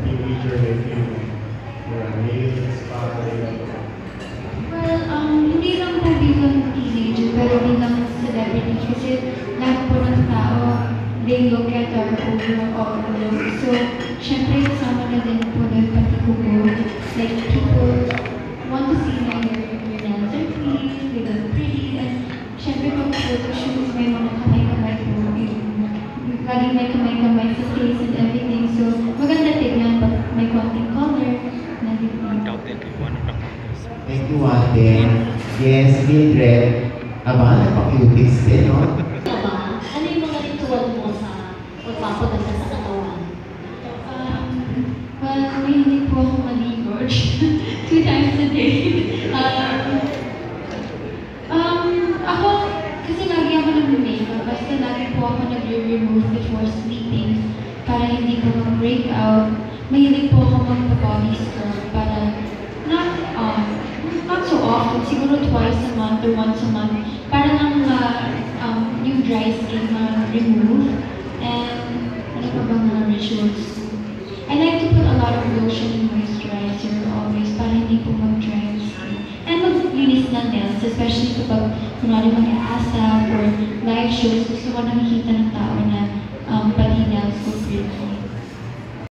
teenager like you, you're a nail spa, Well, hindi lang po bilang teenager, pero bilang celebrity kasi lahat po ng tao, they look at our overall look. So, syempre kasama na din po na pati ko po. Like, people want to see na your nails are clean, they look pretty, and syempre pag photo shoots, may mga kamay-kamay po. Laging may kamay-kamay sa face and everything. So, maganda tignan pag may konting color na Thank you, Ate. Yes, Mildred. Aba, nagpa-cuties din, no? Ano yung mga ritual mo sa pagpapaganda sa katawan? Well, mahilig po ako maligo 2 times a day. Ako, kasi lagi ako nag-makeup, basta lagi po ako nag-remove before sleeping para hindi po mag-break out. Mahilig po ako mag-body scrub para not so often, siguro twice a month or once a month, para lang yung dry skin ma-remove. And ano pa bang mga rituals? I like to put a lot of lotion and moisturizer always para hindi po mag-dry yung skin. And maglinis ng nails, especially kapag kunwari mag-aasap or live shows, gusto ko nakikita ng tao na pati nails ko pretty.